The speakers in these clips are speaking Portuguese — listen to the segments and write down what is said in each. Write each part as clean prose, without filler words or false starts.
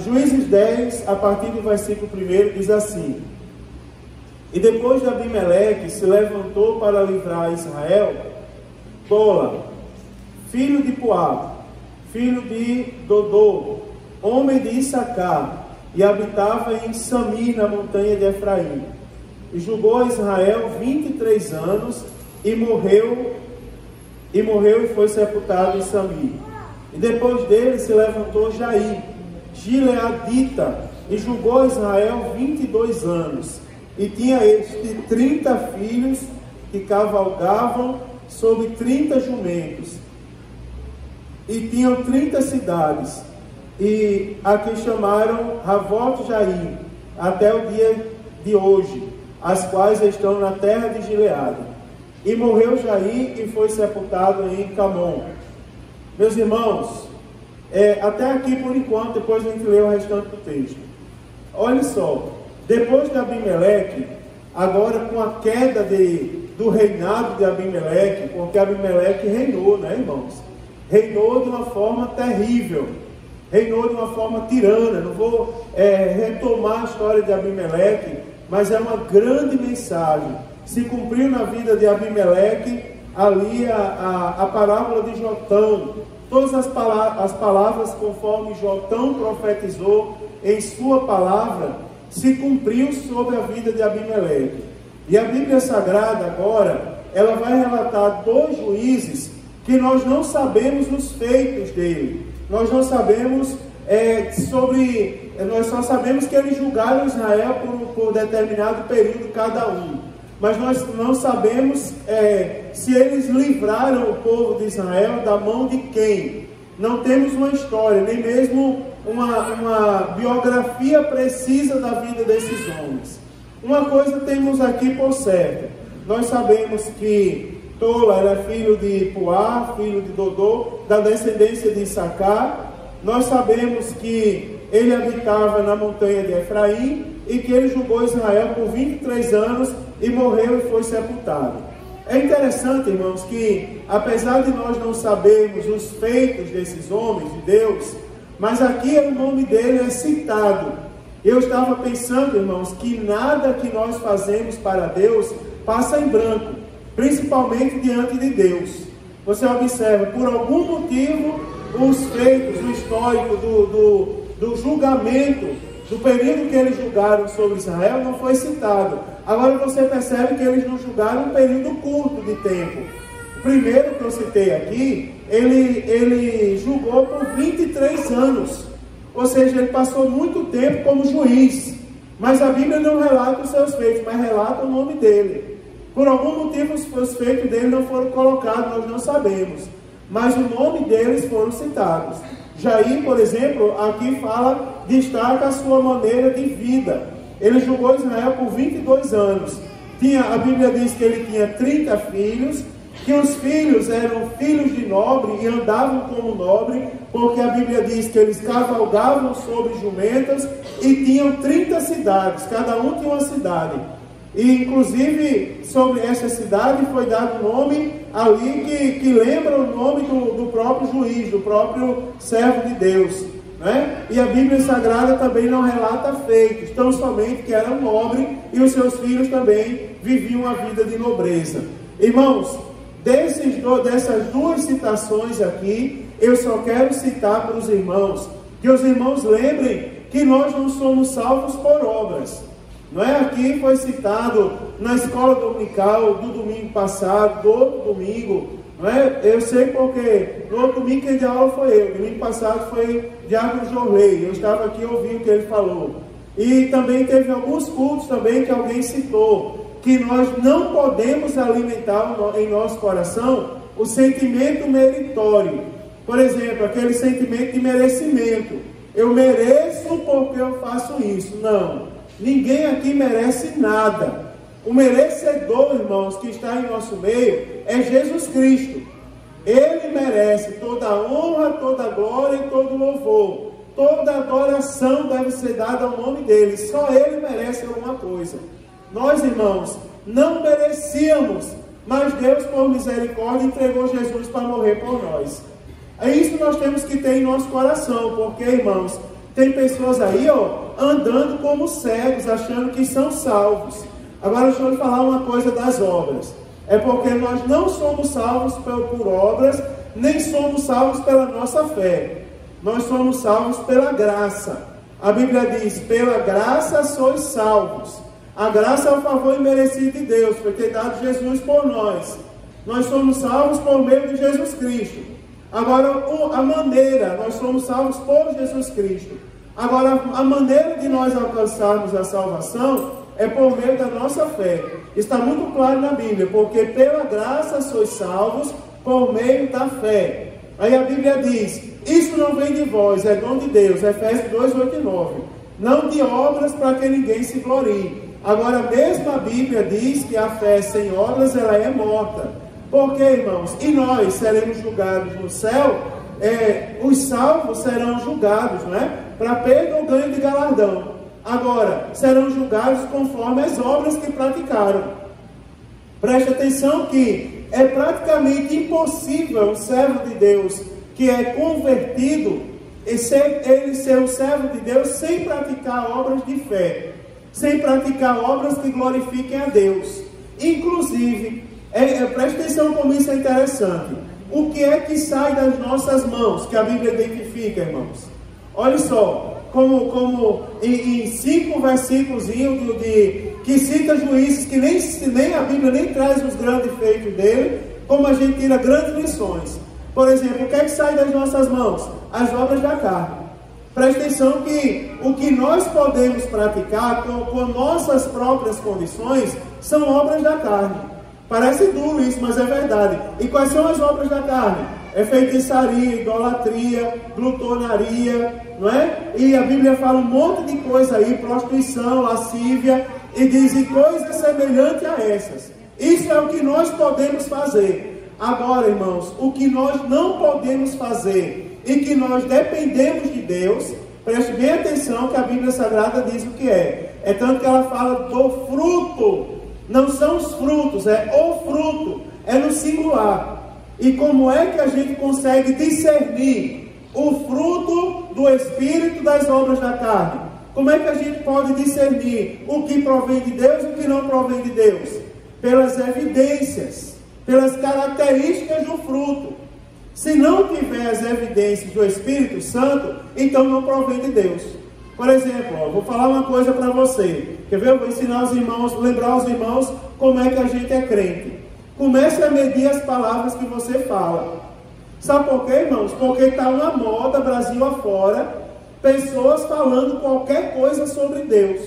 Juízes 10, a partir do versículo 1, diz assim: E depois de Abimeleque se levantou para livrar Israel, Tola, filho de Puá, filho de Dodô, homem de Issacar, e habitava em Sami, na montanha de Efraim. E julgou Israel 23 anos, e morreu e foi sepultado em Sami. E depois dele se levantou Jair, gileadita, e julgou Israel 22 anos. E tinha este 30 filhos que cavalgavam sobre 30 jumentos. E tinham 30 cidades. E aqui chamaram Ravote Jair, até o dia de hoje, as quais estão na terra de Gileade. E morreu Jair e foi sepultado em Camon. Meus irmãos, até aqui por enquanto, depois a gente lê o restante do texto. Olha só, depois de Abimeleque, agora com a queda do reinado de Abimeleque, porque Abimeleque reinou, né, irmãos? Reinou de uma forma terrível, reinou de uma forma tirana. Não vou retomar a história de Abimeleque, mas é uma grande mensagem. Se cumpriu na vida de Abimeleque ali a parábola de Jotão. Todas as palavras conforme Jotão profetizou em sua palavra, se cumpriu sobre a vida de Abimeleque. E a Bíblia Sagrada agora, ela vai relatar 2 juízes que nós não sabemos os feitos dele. Nós não sabemos nós só sabemos que eles julgaram Israel por determinado período cada um. Mas nós não sabemos se eles livraram o povo de Israel da mão de quem. Não temos uma história, nem mesmo uma biografia precisa da vida desses homens. Uma coisa temos aqui por certo: nós sabemos que Tola era filho de Puá, filho de Dodô, da descendência de Issacar. Nós sabemos que ele habitava na montanha de Efraim e que ele julgou Israel por 23 anos e morreu e foi sepultado. É interessante, irmãos, que apesar de nós não sabermos os feitos desses homens de Deus, mas aqui o nome dele é citado. Eu estava pensando, irmãos, que nada que nós fazemos para Deus passa em branco, principalmente diante de Deus. Você observa, por algum motivo, os feitos, o histórico do julgamento, do período que eles julgaram sobre Israel, não foi citado. Agora você percebe que eles não julgaram um período curto de tempo. O primeiro que eu citei aqui, ele julgou por 23 anos. Ou seja, ele passou muito tempo como juiz. Mas a Bíblia não relata os seus feitos, mas relata o nome dele. Por algum motivo os feitos dele não foram colocados, nós não sabemos. Mas o nome deles foram citados. Jair, por exemplo, aqui destaca a sua maneira de vida. Ele julgou Israel por 22 anos. A Bíblia diz que ele tinha 30 filhos, que os filhos eram filhos de nobre e andavam como nobre, porque a Bíblia diz que eles cavalgavam sobre jumentas e tinham 30 cidades, cada um tinha uma cidade. E inclusive sobre essa cidade foi dado um nome ali que lembra o nome do próprio juiz, do próprio servo de Deus, né? E a Bíblia Sagrada também não relata feitos, tão somente que era um nobre e os seus filhos também viviam uma vida de nobreza. Irmãos, dessas 2 citações aqui, eu só quero citar para os irmãos, que os irmãos lembrem que nós não somos salvos por obras. Não é? Aqui foi citado na escola dominical do domingo passado, do outro domingo, não é? Eu sei porque no outro domingo quem deu aula foi eu, domingo passado foi Diácono Jorley, eu estava aqui ouvindo o que ele falou. E também teve alguns cultos também que alguém citou, que nós não podemos alimentar em nosso coração o sentimento meritório. Por exemplo, aquele sentimento de merecimento. Eu mereço porque eu faço isso. Não. Ninguém aqui merece nada. O merecedor, irmãos, que está em nosso meio é Jesus Cristo. Ele merece toda a honra, toda a glória e todo o louvor. Toda a adoração deve ser dada ao nome dele. Só ele merece alguma coisa. Nós, irmãos, não merecíamos, mas Deus, por misericórdia, entregou Jesus para morrer por nós. É isso que nós temos que ter em nosso coração, porque, irmãos, Tem pessoas aí, andando como cegos, achando que são salvos. Agora deixa eu lhe falar uma coisa das obras. É porque nós não somos salvos por obras, nem somos salvos pela nossa fé. Nós somos salvos pela graça. A Bíblia diz, pela graça sois salvos. A graça é o favor imerecido de Deus, foi ter dado Jesus por nós. Nós somos salvos por meio de Jesus Cristo. Agora, a maneira, nós somos salvos por Jesus Cristo. Agora, a maneira de nós alcançarmos a salvação é por meio da nossa fé. Está muito claro na Bíblia, porque pela graça sois salvos por meio da fé. Aí a Bíblia diz, isso não vem de vós, é dom de Deus, Efésios 2, 8 e 9. Não de obras para que ninguém se glorie. Agora, mesmo a Bíblia diz que a fé sem obras, ela é morta. Por quê, irmãos? E nós seremos julgados no céu, os salvos serão julgados, não é? Para perda ou ganho de galardão. Agora, serão julgados conforme as obras que praticaram. Preste atenção que é praticamente impossível um servo de Deus que é convertido, ele ser um servo de Deus sem praticar obras de fé, sem praticar obras que glorifiquem a Deus. Inclusive, preste atenção como isso é interessante. O que é que sai das nossas mãos, que a Bíblia identifica, irmãos? Olha só, como em 5 versículos que cita juízes, que nem a Bíblia nem traz os grandes feitos dele, como a gente tira grandes lições. Por exemplo, o que é que sai das nossas mãos? As obras da carne. Preste atenção que o que nós podemos praticar com nossas próprias condições são obras da carne. Parece duro isso, mas é verdade. E quais são as obras da carne? É feitiçaria, idolatria, glutonaria, não é? E a Bíblia fala um monte de coisa aí, prostituição, lascívia, e diz coisas semelhantes a essas. Isso é o que nós podemos fazer. Agora, irmãos, o que nós não podemos fazer e que nós dependemos de Deus, preste bem atenção que a Bíblia Sagrada diz o que é. É tanto que ela fala do fruto. Não são os frutos, é o fruto. É no singular. E como é que a gente consegue discernir o fruto do Espírito das obras da carne? Como é que a gente pode discernir o que provém de Deus e o que não provém de Deus? Pelas evidências, pelas características do fruto. Se não tiver as evidências do Espírito Santo, então não provém de Deus. Por exemplo, vou falar uma coisa para você. Quer ver? Eu vou ensinar os irmãos, lembrar os irmãos como é que a gente é crente. Comece a medir as palavras que você fala. Sabe por quê, irmãos? Porque está uma moda, Brasil afora, pessoas falando qualquer coisa sobre Deus.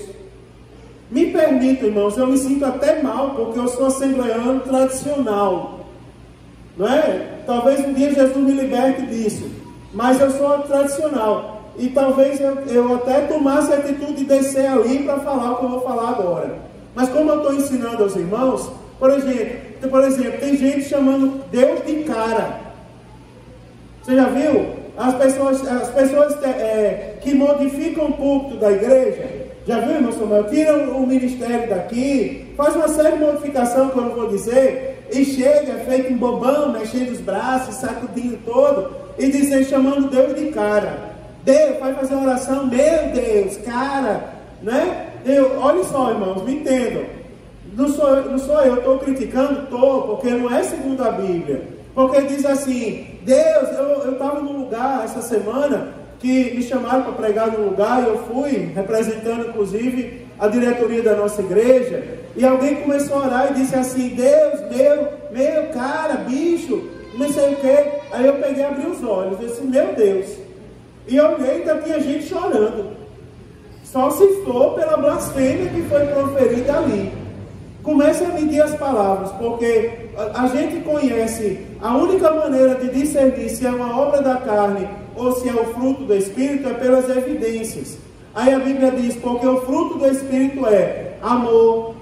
Me permita, irmãos, eu me sinto até mal, porque eu sou assembleano tradicional. Não é? Talvez um dia Jesus me liberte disso. Mas eu sou tradicional. E talvez eu até tomasse a atitude de descer ali para falar o que eu vou falar agora. Mas como eu estou ensinando aos irmãos, por exemplo, tem gente chamando Deus de cara. Você já viu? As pessoas que modificam o púlpito da igreja, já viu, irmão Samuel? Tiram o ministério daqui, faz uma série de modificação que eu não vou dizer, e chega, feito um bobão, mexendo os braços, sacudindo todo, e dizem, chamando Deus de cara. Deus, vai fazer uma oração, meu Deus, cara, né? Olha só, irmãos, me entendam. Não sou eu, estou criticando, porque não é segundo a Bíblia. Porque diz assim, Deus, eu estava num lugar essa semana que me chamaram para pregar num lugar e eu fui, representando inclusive a diretoria da nossa igreja, e alguém começou a orar e disse assim, Deus, meu cara, bicho, não sei o que. Aí eu peguei e abri os olhos e disse, meu Deus. E eu olhei e ainda tinha gente chorando. Só se for pela blasfêmia que foi proferida ali. Comece a medir as palavras, porque a gente conhece a única maneira de discernir se é uma obra da carne ou se é o fruto do Espírito é pelas evidências. Aí a Bíblia diz, porque o fruto do Espírito é amor,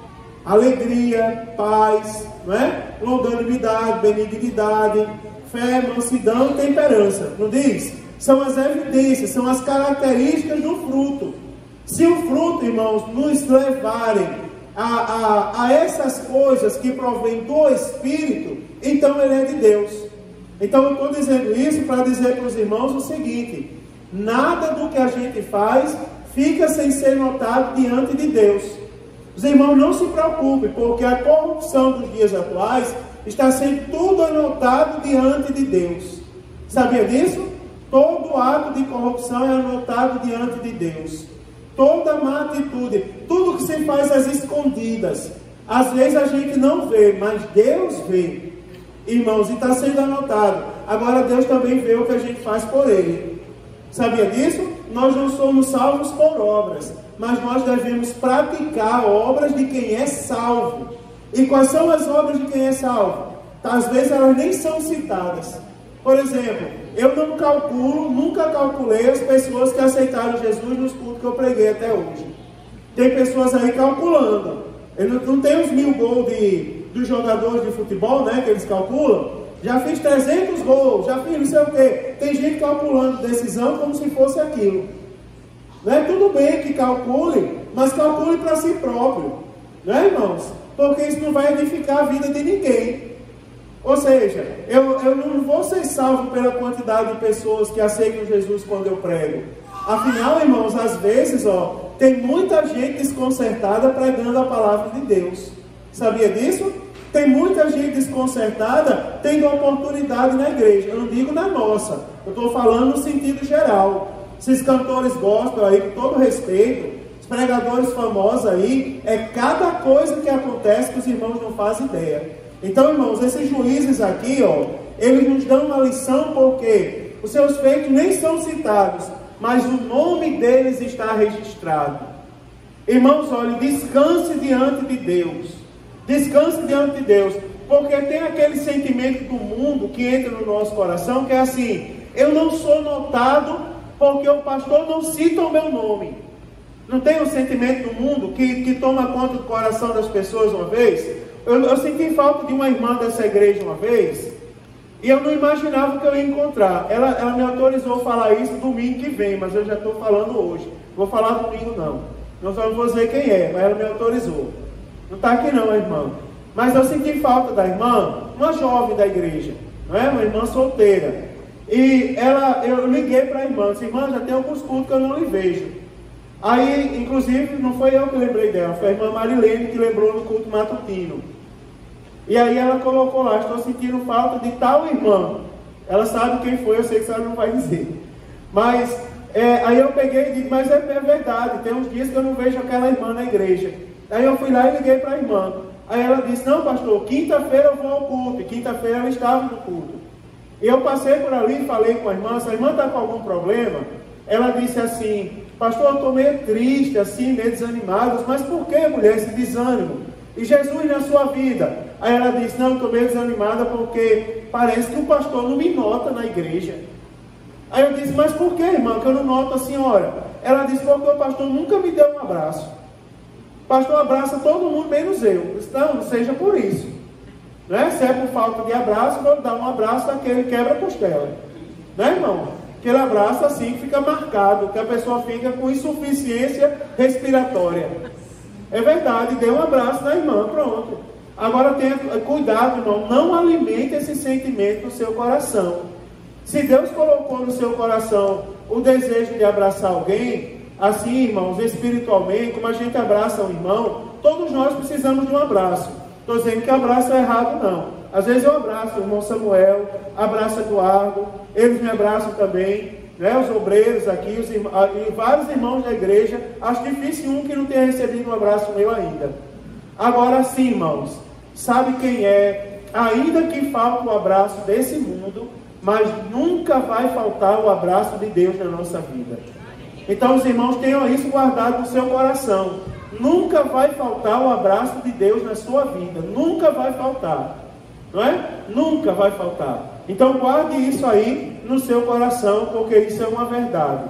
alegria, paz, não é? Longanimidade, benignidade, fé, mansidão e temperança. Não diz? São as evidências, são as características do fruto. Se o fruto, irmãos, nos levarem a essas coisas que provêm do Espírito, então ele é de Deus. Então eu estou dizendo isso para dizer para os irmãos o seguinte, Nada do que a gente faz fica sem ser notado diante de Deus. Os irmãos, não se preocupem, porque a corrupção dos dias atuais está sendo tudo anotado diante de Deus. Sabia disso? Todo ato de corrupção é anotado diante de Deus. Toda má atitude, tudo que se faz às escondidas, às vezes a gente não vê, mas Deus vê. Irmãos, e está sendo anotado. Agora Deus também vê o que a gente faz por Ele. Sabia disso? Nós não somos salvos por obras, mas nós devemos praticar obras de quem é salvo. E quais são as obras de quem é salvo? Às vezes elas nem são citadas. Por exemplo, eu não calculo, nunca calculei as pessoas que aceitaram Jesus nos cultos que eu preguei até hoje. Tem pessoas aí calculando. Eu não tem os 1000 gols dos jogadores de futebol, né, que eles calculam. Já fiz 300 gols, já fiz não sei o quê. Tem gente calculando decisão como se fosse aquilo. Né? Tudo bem que calcule, mas calcule para si próprio. Né, irmãos? Porque isso não vai edificar a vida de ninguém. Ou seja, eu não vou ser salvo pela quantidade de pessoas que aceitam Jesus quando eu prego. Afinal, irmãos, às vezes, tem muita gente desconcertada pregando a palavra de Deus. Sabia disso? Tem muita gente desconcertada tendo oportunidade na igreja. Eu não digo na nossa, eu estou falando no sentido geral. Esses cantores gospel aí, com todo respeito, os pregadores famosos aí, é cada coisa que acontece que os irmãos não fazem ideia. Então, irmãos, esses juízes aqui, eles nos dão uma lição porque os seus feitos nem são citados, mas o nome deles está registrado. Irmãos, olha, descanse diante de Deus. Descanse diante de Deus. Porque tem aquele sentimento do mundo que entra no nosso coração, que é assim: eu não sou notado porque o pastor não cita o meu nome. Não tem um sentimento do mundo que toma conta do coração das pessoas uma vez? Eu senti falta de uma irmã dessa igreja uma vez, e eu não imaginava que eu ia encontrar. Ela me autorizou a falar isso domingo que vem, mas eu já estou falando hoje. Vou falar domingo não. Não só vou dizer quem é, mas ela me autorizou. Não está aqui não, a irmã. Mas eu senti falta da irmã, uma jovem da igreja, não é? Uma irmã solteira. E eu liguei para a irmã, disse: irmã, já tem alguns cultos que eu não lhe vejo. Aí, inclusive, não foi eu que lembrei dela, foi a irmã Marilene que lembrou no culto matutino. E aí ela colocou lá: estou sentindo falta de tal irmã. Ela sabe quem foi, eu sei que ela não vai dizer. Mas, aí eu peguei e disse: mas é verdade, tem uns dias que eu não vejo aquela irmã na igreja. Aí eu fui lá e liguei para a irmã. Aí ela disse: não, pastor, quinta-feira eu vou ao culto. E quinta-feira ela estava no culto. E eu passei por ali e falei com a irmã: se a irmã está com algum problema? Ela disse assim: pastor, eu estou meio triste, assim, meio desanimado. Mas por que, mulher, esse desânimo? E Jesus na sua vida? Aí ela disse: não, estou meio desanimada porque parece que o pastor não me nota na igreja. Aí eu disse: mas por que, irmã, que eu não noto a senhora? Ela disse: porque o pastor nunca me deu um abraço. O pastor abraça todo mundo, menos eu. Eu disse: não seja por isso. Né? Se é por falta de abraço, vou dar um abraço daquele quebra-costela. Né, irmão? Aquele abraço assim que fica marcado, que a pessoa fica com insuficiência respiratória. É verdade, dê um abraço na irmã, pronto. Agora tenha cuidado, irmão, não alimente esse sentimento no seu coração. Se Deus colocou no seu coração o desejo de abraçar alguém, assim, irmãos, espiritualmente, como a gente abraça um irmão, todos nós precisamos de um abraço. Estou dizendo que abraço é errado, não. Às vezes eu abraço o irmão Samuel, abraço Eduardo, eles me abraçam também, né, os obreiros aqui, e vários irmãos da igreja. Acho difícil um que não tenha recebido um abraço meu ainda. Agora sim, irmãos, sabe quem é? Ainda que falte o abraço desse mundo, mas nunca vai faltar o abraço de Deus na nossa vida. Então os irmãos tenham isso guardado no seu coração. Nunca vai faltar o abraço de Deus na sua vida. Nunca vai faltar. Não é? Nunca vai faltar. Então guarde isso aí no seu coração, porque isso é uma verdade.